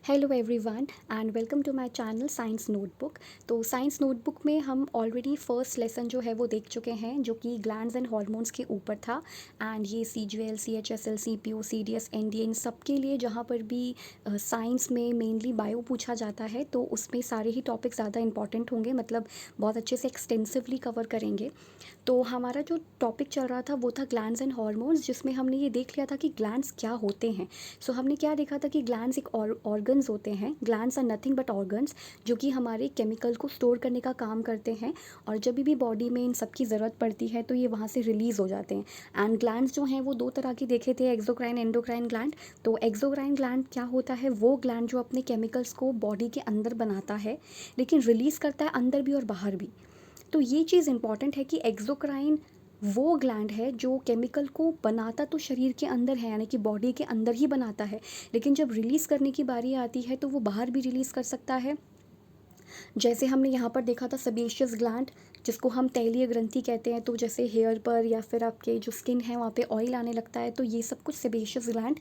Hello everyone and welcome to my channel science notebook. तो science notebook में हम already first lesson जो है वो देख चुके हैं, जो कि ग्लैंड्स एंड हार्मोन्स के ऊपर था। एंड ये CGL, CHSL, CPO, CDS, NDA इन सब के लिए जहाँ पर भी साइंस में मेनली बायो पूछा जाता है तो उसमें सारे ही टॉपिक ज़्यादा इंपॉर्टेंट होंगे, मतलब बहुत अच्छे से एक्सटेंसिवली कवर करेंगे। तो हमारा जो टॉपिक चल रहा था वो था ग्लैंड्स एंड हार्मोन्स, जिसमें हमने ये देख लिया था कि ग्लैंड्स क्या होते हैं। सो हमने क्या देखा था कि ग्लैंड्स एक ऑर्गन्स होते हैं। Glands are nothing but organs, जो कि हमारे केमिकल को स्टोर करने का काम करते हैं, और जब भी बॉडी में इन सब की ज़रूरत पड़ती है तो ये वहाँ से रिलीज़ हो जाते हैं। एंड ग्लैंड्स जो हैं वो दो तरह के देखे थे, एक्सोक्राइन, एंडोक्राइन ग्लैंड। तो एक्सोक्राइन ग्लैंड क्या होता है? वो ग्लैंड जो अपने केमिकल्स को बॉडी के अंदर बनाता है, लेकिन रिलीज़ करता है अंदर भी और बाहर भी। तो ये चीज़ इंपॉर्टेंट है कि एक्सोक्राइन वो ग्लैंड है जो केमिकल को बनाता तो शरीर के अंदर है, यानी कि बॉडी के अंदर ही बनाता है, लेकिन जब रिलीज़ करने की बारी आती है तो वो बाहर भी रिलीज़ कर सकता है। जैसे हमने यहाँ पर देखा था सेबेशियस ग्लैंड, जिसको हम तैलीय ग्रंथि कहते हैं। तो जैसे हेयर पर या फिर आपके जो स्किन है वहाँ पे ऑयल आने लगता है, तो ये सब कुछ सेबेशियस ग्लैंड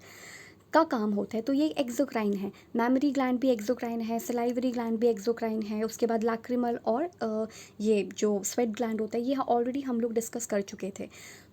का काम होता है। तो ये एक्सोक्राइन है। मैमरी ग्लैंड भी एक्सोक्राइन है, सलाइवरी ग्लैंड भी एक्सोक्राइन है। उसके बाद लैक्रिमल और ये जो स्वेट ग्लैंड होता है, ये ऑलरेडी हम लोग डिस्कस कर चुके थे।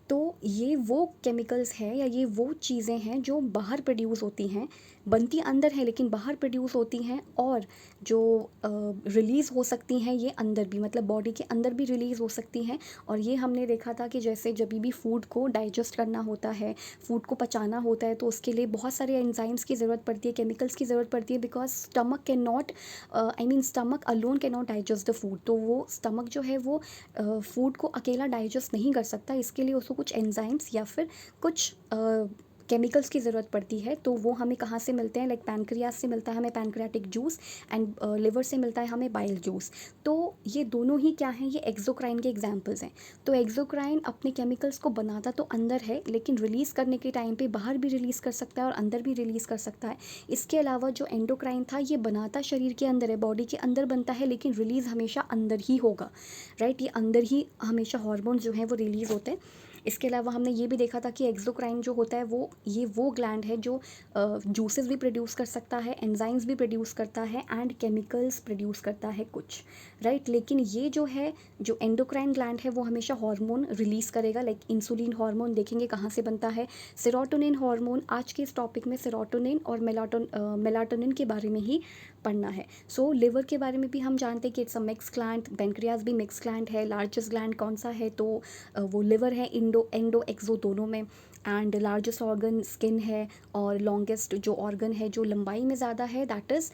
तो ये वो केमिकल्स हैं या ये वो चीज़ें हैं जो बाहर प्रोड्यूस होती हैं, बनती अंदर है लेकिन बाहर प्रोड्यूस होती हैं, और जो रिलीज़ हो सकती हैं ये अंदर भी, मतलब बॉडी के अंदर भी रिलीज़ हो सकती हैं। और ये हमने देखा था कि जैसे जब भी फूड को डाइजेस्ट करना होता है, फूड को पचाना होता है, तो उसके लिए बहुत सारे एंजाइम्स की ज़रूरत पड़ती है, केमिकल्स की ज़रूरत पड़ती है, because stomach can not, I mean stomach alone can not digest the food. तो वो स्टमक जो है वो फूड को अकेला डाइजेस्ट नहीं कर सकता, इसके लिए उसको कुछ एंजाइम्स या फिर कुछ केमिकल्स की ज़रूरत पड़ती है। तो वो हमें कहाँ से मिलते हैं? लाइक पैनक्रियास से मिलता है हमें पैनक्रियाटिक जूस, एंड लिवर से मिलता है हमें बाइल जूस। तो ये दोनों ही क्या हैं? ये एक्सोक्राइन के एग्जाम्पल्स हैं। तो एक्सोक्राइन अपने केमिकल्स को बनाता तो अंदर है, लेकिन रिलीज़ करने के टाइम पे बाहर भी रिलीज़ कर सकता है और अंदर भी रिलीज़ कर सकता है। इसके अलावा जो एंडोक्राइन था, ये बनाता शरीर के अंदर है, बॉडी के अंदर बनता है, लेकिन रिलीज़ हमेशा अंदर ही होगा, राइट? ये अंदर ही हमेशा हार्मोन्स जो हैं वो रिलीज़ होते हैं। इसके अलावा हमने ये भी देखा था कि एक्सोक्राइन जो होता है वो ग्लैंड है जो जूसेस भी प्रोड्यूस कर सकता है, एंजाइम्स भी प्रोड्यूस करता है, एंड केमिकल्स प्रोड्यूस करता है कुछ, राइट? लेकिन ये जो है, जो एंडोक्राइन ग्लैंड है, वो हमेशा हार्मोन रिलीज़ करेगा। लाइक इंसुलिन हार्मोन देखेंगे कहाँ से बनता है, सेरोटोनिन हार्मोन। आज के इस टॉपिक में सेरोटोनिन और मेलाटोनिन के बारे में ही पढ़ना है। सो लिवर के बारे में भी हम जानते हैं कि it's a mix gland, pancreas भी मिक्स ग्लैंड है। लार्जेस्ट ग्लैंड कौन सा है? तो वो लिवर है, एंडो एक्सो दोनों में। एंड लार्जेस्ट ऑर्गन स्किन है, और लॉन्गेस्ट जो ऑर्गन है जो लंबाई में ज़्यादा है, that is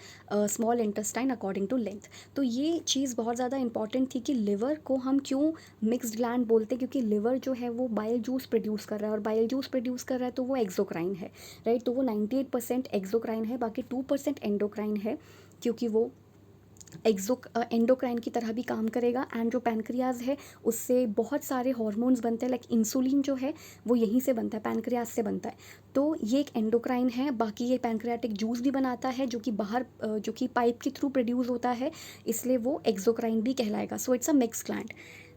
small intestine according to length. तो ये चीज़ बहुत ज़्यादा इंपॉर्टेंट थी कि लिवर को हम क्यों मिक्स्ड ग्लैंड बोलते हैं, क्योंकि लिवर जो है वो बाइल जूस प्रोड्यूस कर रहा है, और बाइल जूस प्रोड्यूस कर रहा है तो वो एक्सोक्राइन है, राइट? तो वो 98% एक्सोक्राइन है, बाकी 2% एंडोक्राइन है, क्योंकि वो एंडोक्राइन की तरह भी काम करेगा। एंड जो पैनक्रियाज है उससे बहुत सारे हार्मोन्स बनते हैं, लाइक इंसुलिन जो है वो यहीं से बनता है, पैनक्रियाज से बनता है। तो ये एक एंडोक्राइन है। बाकी ये पैनक्रियाटिक जूस भी बनाता है, जो कि बाहर जो कि पाइप के थ्रू प्रोड्यूस होता है, इसलिए वो एक्सोक्राइन भी कहलाएगा। So it's a mix gland.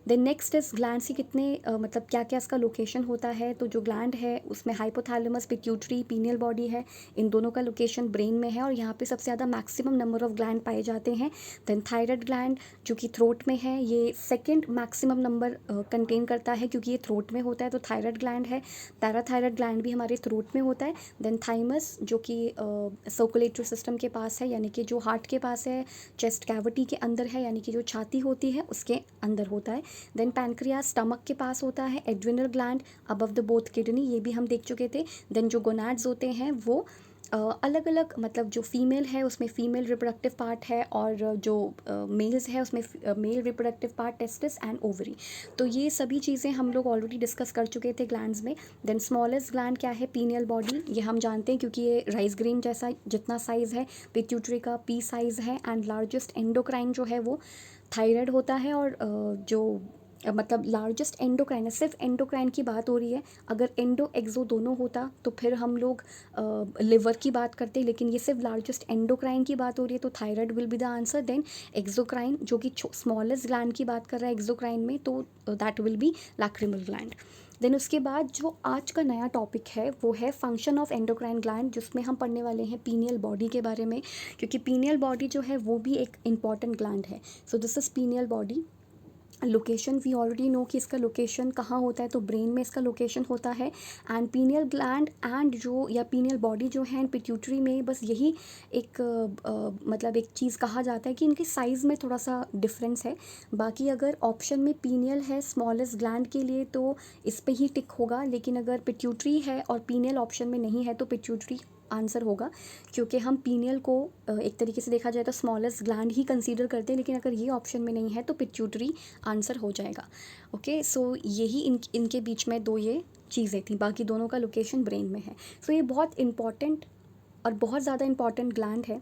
Then next is glands की कितने मतलब क्या क्या इसका लोकेशन होता है। तो जो ग्लैंड है उसमें हाइपोथैलेमस, पिट्यूटरी, पीनियल बॉडी है, इन दोनों का लोकेशन ब्रेन में है, और यहाँ पे सबसे ज़्यादा मैक्सिमम नंबर ऑफ ग्लैंड पाए जाते हैं। देन थायराइड ग्लैंड जो कि थ्रोट में है, ये सेकेंड मैक्सिमम नंबर कंटेन करता है, क्योंकि ये थ्रोट में होता है, तो थायराइड ग्लैंड है। पैराथायराइड ग्लैंड भी हमारे थ्रोट में होता है। देन थाइमस जो कि सर्कुलेटरी सिस्टम के पास है, यानी कि जो हार्ट के पास है, चेस्ट कैविटी के अंदर है, यानी कि जो छाती होती है उसके अंदर होता है। देन पैनक्रियास स्टमक के पास होता है। Adrenal gland above the both kidney, ये भी हम देख चुके थे। देन जो गोनाड्स होते हैं वो अलग अलग, मतलब जो फीमेल है उसमें फीमेल रिप्रोडक्टिव पार्ट है, और जो मेल्स है उसमें male reproductive part, testis and ovary. तो ये सभी चीज़ें हम लोग ऑलरेडी डिस्कस कर चुके थे ग्लैंड्स में। देन स्मॉलेस्ट ग्लैंड क्या है? Pineal body. ये हम जानते हैं क्योंकि ये राइस ग्रेन जैसा जितना साइज़ है, पिट्यूटरी का पी साइज़ है। एंड लार्जेस्ट एंडोक्राइन जो है वो थायराइड होता है, और जो मतलब लार्जेस्ट एंडोक्राइन है, सिर्फ एंडोक्राइन की बात हो रही है। अगर एंडो एक्सो दोनों होता तो फिर हम लोग लिवर की बात करते, लेकिन ये सिर्फ लार्जेस्ट एंडोक्राइन की बात हो रही है, तो thyroid will be the answer. Then exocrine जो कि स्मॉलेस्ट ग्लैंड की बात कर रहा है एक्सोक्राइन में, तो that will be lacrimal gland. Then उसके बाद जो आज का नया टॉपिक है वो है फंक्शन ऑफ एंडोक्राइन ग्लैंड, जिसमें हम पढ़ने वाले हैं पीनियल बॉडी के बारे में, क्योंकि पीनियल बॉडी जो है वो भी एक इम्पॉर्टेंट ग्लैंड है। So this is pineal body. Location we already know कि इसका लोकेशन कहाँ होता है, तो ब्रेन में इसका लोकेशन होता है। एंड पीनियल ग्लैंड एंड जो या पीनियल बॉडी जो है एंड पिट्यूटरी में बस यही एक मतलब एक चीज़ कहा जाता है कि इनके साइज़ में थोड़ा सा डिफरेंस है। बाकी अगर ऑप्शन में पीनियल है स्मॉलेस्ट ग्लैंड के लिए तो इस पे ही टिक होगा, लेकिन अगर पिट्यूटरी है और पीनियल ऑप्शन में नहीं है तो पिट्यूटरी आंसर होगा, क्योंकि हम पीनियल को एक तरीके से देखा जाए तो स्मॉलेस्ट ग्लैंड ही कंसीडर करते हैं, लेकिन अगर ये ऑप्शन में नहीं है तो पिट्यूटरी आंसर हो जाएगा। ओके, सो यही इनके बीच में दो ये चीज़ें थी, बाकी दोनों का लोकेशन ब्रेन में है। सो ये बहुत इंपॉर्टेंट और बहुत ज़्यादा इंपॉर्टेंट ग्लैंड है।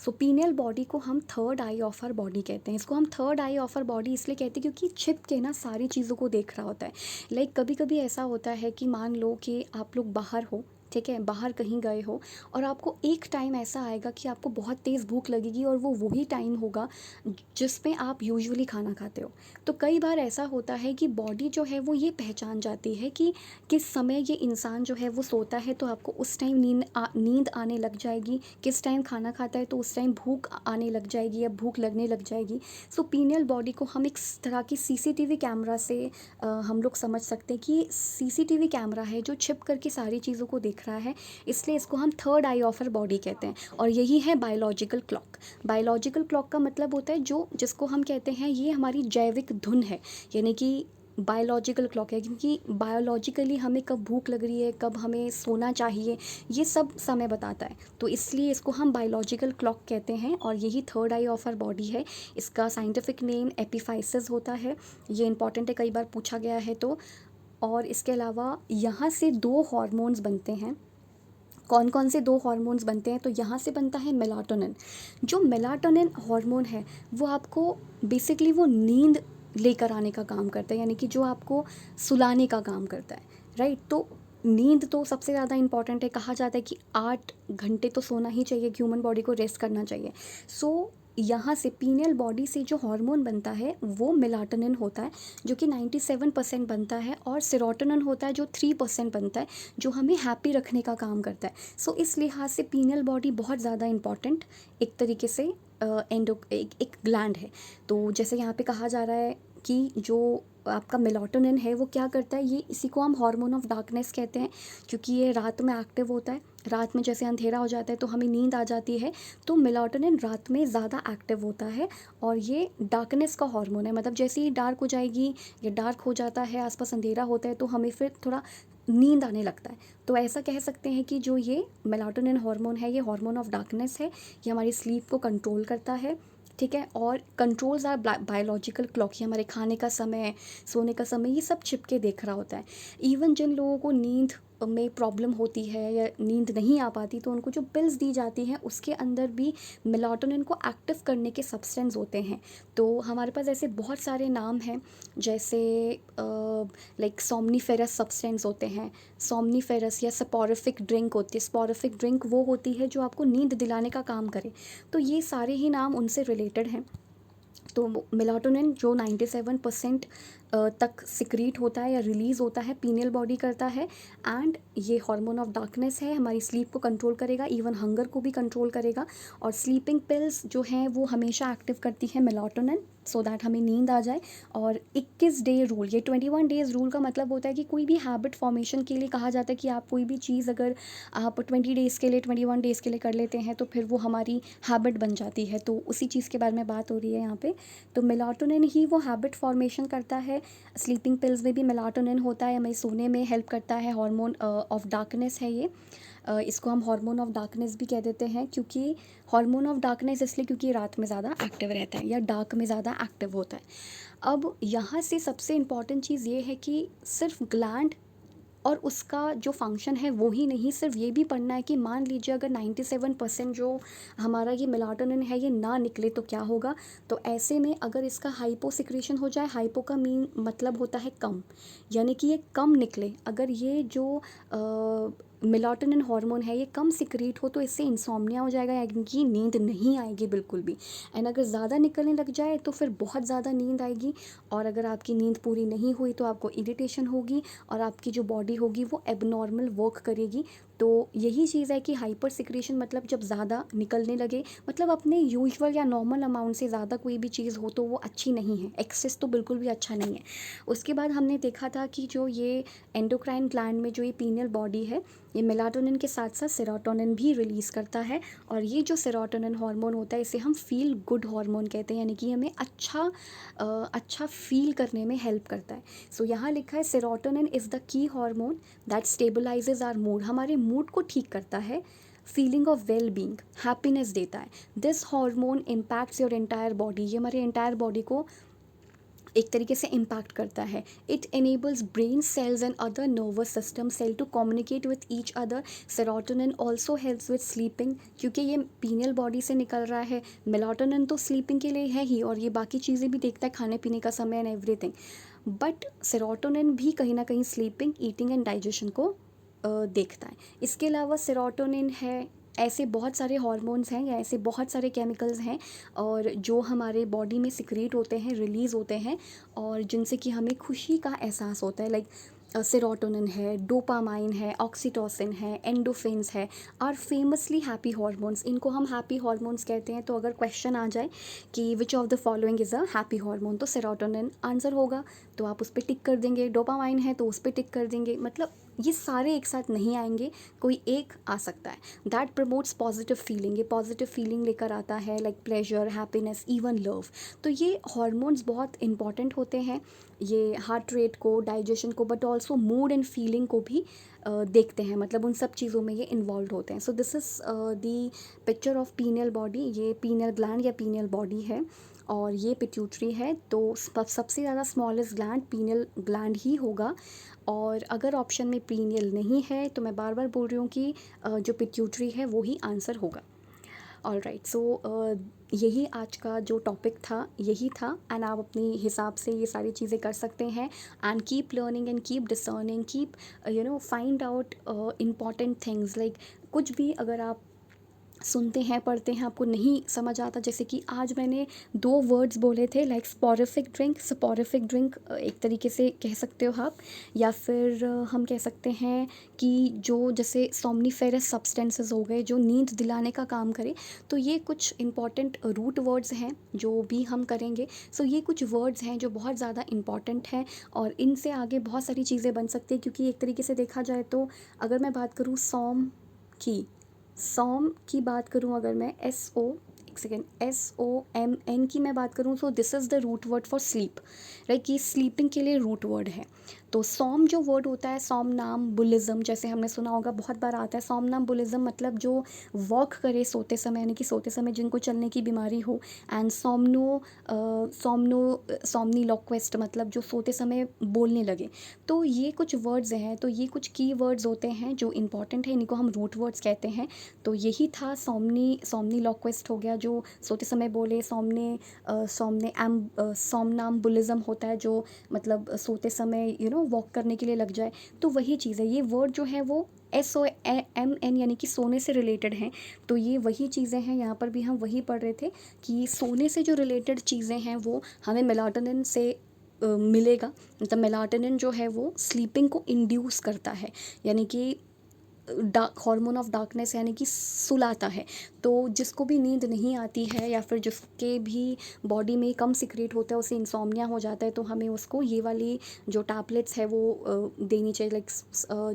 सो पीनियल बॉडी को हम third eye of our body कहते हैं। इसको हम third eye of our body इसलिए कहते हैं क्योंकि छिप के ना सारी चीज़ों को देख रहा होता है। लाइक कभी कभी ऐसा होता है कि मान लो कि आप लोग बाहर हो, ठीक है, बाहर कहीं गए हो और आपको एक टाइम ऐसा आएगा कि आपको बहुत तेज़ भूख लगेगी और वो वही टाइम होगा जिसमें आप यूजुअली खाना खाते हो। तो कई बार ऐसा होता है कि बॉडी जो है वो ये पहचान जाती है कि किस समय ये इंसान जो है वो सोता है तो आपको उस टाइम नींद आने लग जाएगी, किस टाइम खाना खाता है तो उस टाइम भूख आने लग जाएगी या भूख लगने लग जाएगी। सो पीनियल बॉडी को हम एक तरह की सीसीटीवी कैमरा से हम लोग समझ सकते हैं कि सीसीटीवी कैमरा है जो छिप करके सारी चीज़ों को देख रहा है, इसलिए इसको हम third eye of our body कहते हैं। और यही है बायोलॉजिकल क्लॉक। बायोलॉजिकल क्लॉक का मतलब होता है जो जिसको हम कहते हैं ये हमारी जैविक धुन है, यानी कि बायोलॉजिकल क्लॉक है, क्योंकि बायोलॉजिकली हमें कब भूख लग रही है, कब हमें सोना चाहिए, ये सब समय बताता है, तो इसलिए इसको हम बायोलॉजिकल क्लॉक कहते हैं। और यही third eye of our body है। इसका साइंटिफिक नेम एपिफाइसिस होता है। ये इंपॉर्टेंट है, कई बार पूछा गया है तो। और इसके अलावा यहाँ से दो हॉर्मोन्स बनते हैं। कौन कौन से दो हॉर्मोन्स बनते हैं, तो यहाँ से बनता है मेलाटोनिन। जो मेलाटोनिन हार्मोन है वो आपको बेसिकली वो नींद लेकर आने का काम करता है, यानी कि जो आपको सुलाने का काम करता है, राइट। तो नींद तो सबसे ज़्यादा इंपॉर्टेंट है, कहा जाता है कि 8 घंटे तो सोना ही चाहिए, ह्यूमन बॉडी को रेस्ट करना चाहिए। सो यहाँ से पीनियल बॉडी से जो हार्मोन बनता है वो मेलाटोनिन होता है, जो कि 97% बनता है, और सेरोटोनिन होता है जो 3% बनता है, जो हमें हैप्पी रखने का काम करता है। सो इस लिहाज से पीनियल बॉडी बहुत ज़्यादा इंपॉर्टेंट एक तरीके से एक ग्लैंड है। तो जैसे यहाँ पे कहा जा रहा है कि जो आपका मेलाटोनिन है वो क्या करता है, ये इसी को हम हार्मोन ऑफ डार्कनेस कहते हैं, क्योंकि ये रात में एक्टिव होता है। रात में जैसे अंधेरा हो जाता है तो हमें नींद आ जाती है, तो मेलाटोनिन रात में ज़्यादा एक्टिव होता है और ये डार्कनेस का हार्मोन है। मतलब जैसे ही डार्क हो जाएगी या डार्क हो जाता है, आसपास अंधेरा होता है, तो हमें फिर थोड़ा नींद आने लगता है। तो ऐसा कह सकते हैं कि जो ये मेलाटोनिन हार्मोन है ये हार्मोन ऑफ डार्कनेस है, ये हमारी स्लीप को कंट्रोल करता है, ठीक है। और कंट्रोल्स आर बायोलॉजिकल क्लॉक, ही हमारे खाने का समय, सोने का समय, ये सब छिपके देख रहा होता है। इवन जिन लोगों को नींद में प्रॉब्लम होती है या नींद नहीं आ पाती तो उनको जो पिल्स दी जाती हैं उसके अंदर भी मेलाटोनिन को एक्टिव करने के सब्सटेंस होते हैं। तो हमारे पास ऐसे बहुत सारे नाम हैं, जैसे लाइक सोमनीफेरस सब्सटेंस होते हैं, सोमनीफेरस, या स्पोरिफिक ड्रिंक होती है। स्पोरिफिक ड्रिंक वो होती है जो आपको नींद दिलाने का काम करे। तो ये सारे ही नाम उनसे रिलेटेड हैं। तो मेलाटोनिन जो 97% तक सिक्रीट होता है या रिलीज़ होता है, पीनियल बॉडी करता है। एंड ये हार्मोन ऑफ डार्कनेस है, हमारी स्लीप को कंट्रोल करेगा, इवन हंगर को भी कंट्रोल करेगा। और स्लीपिंग पिल्स जो हैं वो हमेशा एक्टिव करती है मेलाटोनिन, सो दैट हमें नींद आ जाए। और 21 डे रूल, ये 21 डेज़ रूल का मतलब होता है कि कोई भी हैबिट फॉर्मेशन के लिए कहा जाता है कि आप कोई भी चीज़ अगर आप 20 डेज़ के लिए, 21 डेज़ के लिए कर लेते हैं तो फिर वो हमारी हैबिट बन जाती है। तो उसी चीज़ के बारे में बात हो रही है यहाँ पे। तो मेलाटोनिन ही वो हैबिट फॉर्मेशन करता है। स्लीपिंग पिल्स में भी मेलाटोनिन होता है, हमें सोने में हेल्प करता है। हार्मोन ऑफ डार्कनेस है ये। इसको हम हार्मोन ऑफ डार्कनेस भी कह देते हैं, क्योंकि हार्मोन ऑफ डार्कनेस इसलिए क्योंकि रात में ज़्यादा एक्टिव रहता है या डार्क में ज़्यादा एक्टिव होता है। अब यहाँ से सबसे इम्पॉर्टेंट चीज़ ये है कि सिर्फ ग्लैंड और उसका जो फंक्शन है वो ही नहीं, सिर्फ ये भी पढ़ना है कि मान लीजिए अगर 97% जो हमारा ये मेलाटोनिन है ये ना निकले तो क्या होगा। तो ऐसे में अगर इसका हाइपो सिक्रीशन हो जाए, हाइपो का मतलब होता है कम, यानी कि ये कम निकले। अगर ये जो मेलाटोनिन हार्मोन है ये कम सिक्रीट हो तो इससे इंसोम्निया हो जाएगा, यानी कि नींद नहीं आएगी बिल्कुल भी। एंड अगर ज़्यादा निकलने लग जाए तो फिर बहुत ज़्यादा नींद आएगी, और अगर आपकी नींद पूरी नहीं हुई तो आपको इरिटेशन होगी और आपकी जो बॉडी होगी वो एबनॉर्मल वर्क करेगी। तो यही चीज़ है कि हाइपर सिक्रीशन मतलब जब ज़्यादा निकलने लगे, मतलब अपने यूजुअल या नॉर्मल अमाउंट से ज़्यादा कोई भी चीज़ हो तो वो अच्छी नहीं है, एक्सेस तो बिल्कुल भी अच्छा नहीं है। उसके बाद हमने देखा था कि जो ये एंडोक्राइन ग्लैंड में जो ये पीनियल बॉडी है, ये मेलाटोनिन के साथ साथ सेरोटोनिन भी रिलीज़ करता है, और ये जो सेरोटोनिन हार्मोन होता है इसे हम फील गुड हार्मोन कहते हैं, यानी कि हमें अच्छा फील करने में हेल्प करता है। सो यहाँ लिखा है serotonin is the key hormone that stabilises our mood, हमारे मूड को ठीक करता है, feeling of well being, happiness देता है। This hormone impacts your entire body, ये हमारे एंटायर बॉडी को एक तरीके से इम्पैक्ट करता है। It enables brain cells and other nervous system cell to communicate with each other. Serotonin also helps with sleeping, क्योंकि ये पीनियल बॉडी से निकल रहा है। मेलाटोनिन तो स्लीपिंग के लिए है ही, और ये बाकी चीज़ें भी देखता है, खाने पीने का समय एंड एवरीथिंग, बट सेरोटोनिन भी कहीं ना कहीं स्लीपिंग, ईटिंग एंड डाइजेशन को देखता है। इसके अलावा सेरोटोनिन है, ऐसे बहुत सारे हार्मोन्स हैं या ऐसे बहुत सारे केमिकल्स हैं और जो हमारे बॉडी में सिक्रीट होते हैं, रिलीज़ होते हैं, और जिनसे कि हमें खुशी का एहसास होता है। लाइक सेरोटोनिन है, डोपामाइन है, ऑक्सीटोसिन है, एंडोफिन्स है, आर फेमसली हैप्पी हार्मोन्स, इनको हम हैप्पी हार्मोन्स कहते हैं। तो अगर क्वेश्चन आ जाए कि which of the following is a happy hormone, तो सेरोटोनिन आंसर होगा, तो आप उस पर टिक कर देंगे। डोपामाइन है तो उस पर टिक कर देंगे। मतलब ये सारे एक साथ नहीं आएंगे, कोई एक आ सकता है। दैट प्रमोट्स पॉजिटिव फीलिंग, ये पॉजिटिव फीलिंग लेकर आता है, like pleasure, happiness, even love. तो ये हॉर्मोन्स बहुत इंपॉर्टेंट होते हैं, ये हार्ट रेट को, डाइजेशन को, but also mood and feeling को भी देखते हैं, मतलब उन सब चीज़ों में ये इन्वॉल्व होते हैं। सो this is the picture of pineal body. ये पीनियल ग्लैंड या पीनियल बॉडी है, और ये पिट्यूटरी है। तो सबसे ज़्यादा स्मॉलेस्ट ग्लैंड पीनियल ग्लैंड ही होगा, और अगर ऑप्शन में पीनियल नहीं है तो मैं बार बार बोल रही हूँ कि जो पिट्यूटरी है वो ही आंसर होगा। ऑल राइट, सो यही आज का जो टॉपिक था यही था, एंड आप अपने हिसाब से ये सारी चीज़ें कर सकते हैं। And keep learning and keep discerning, keep find out important things. Like कुछ भी अगर आप सुनते हैं, पढ़ते हैं, आपको नहीं समझ आता, जैसे कि आज मैंने 2 वर्ड्स बोले थे, लाइक स्पोरिफिक ड्रिंक, स्पोरिफिक ड्रिंक एक तरीके से कह सकते हो आप, या फिर हम कह सकते हैं कि जो जैसे सोमनीफेरस सब्सटेंसेस हो गए जो नींद दिलाने का काम करे। तो ये कुछ इंपॉर्टेंट रूट वर्ड्स हैं जो भी हम करेंगे। सो ये कुछ वर्ड्स हैं जो बहुत ज़्यादा इंपॉर्टेंट हैं, और इनसे आगे बहुत सारी चीज़ें बन सकती हैं, क्योंकि एक तरीके से देखा जाए तो अगर मैं बात करूँ सॉम की बात करूँ, अगर मैं SOMN की मैं बात करूँ, तो this is the root word for sleep, right, कि स्लीपिंग के लिए रूट वर्ड है। तो सॉम जो वर्ड होता है, सोमनाम्बुलिज्म, जैसे हमने सुना होगा, बहुत बार आता है सोमनाम्बुलिज्म, मतलब जो वॉक करे सोते समय, यानी कि सोते समय जिनको चलने की बीमारी हो। एंड सोमनीलोक्विस्ट, मतलब जो सोते समय बोलने लगे। तो ये कुछ वर्ड्स हैं, तो ये कुछ की वर्ड्स होते हैं जो इंपॉर्टेंट है, इनको हम रूट वर्ड्स कहते हैं। तो यही था, सोमनीलोक्विस्ट हो गया जो सोते समय बोले, सोमनाम्बुलिज्म होता है जो मतलब सोते समय वॉक करने के लिए लग जाए। तो वही चीज़ है, ये वर्ड जो है वो SOMN यानी कि सोने से रिलेटेड हैं। तो ये वही चीज़ें हैं, यहाँ पर भी हम वही पढ़ रहे थे कि सोने से जो रिलेटेड चीज़ें हैं वो हमें मेलाटोनिन से मिलेगा। मतलब मेलाटोनिन जो है वो स्लीपिंग को इंड्यूस करता है, यानी कि हार्मोन ऑफ डार्कनेस, यानी कि सुलाता है। तो जिसको भी नींद नहीं आती है या फिर जिसके भी बॉडी में कम सिक्रेट होता है, उसे इंसोम्निया हो जाता है, तो हमें उसको ये वाली जो टैबलेट्स है वो देनी चाहिए। लाइक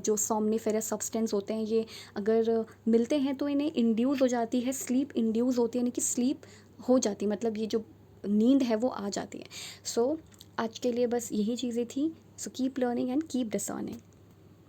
जो सोमनीफेरस सब्सटेंस होते हैं, ये अगर मिलते हैं तो इन्हें इंड्यूस हो जाती है, स्लीप इंड्यूस होती है, यानी कि स्लीप हो जाती है, मतलब ये जो नींद है वो आ जाती है। सो आज के लिए बस यही चीज़ें थी। So keep learning and keep discerning.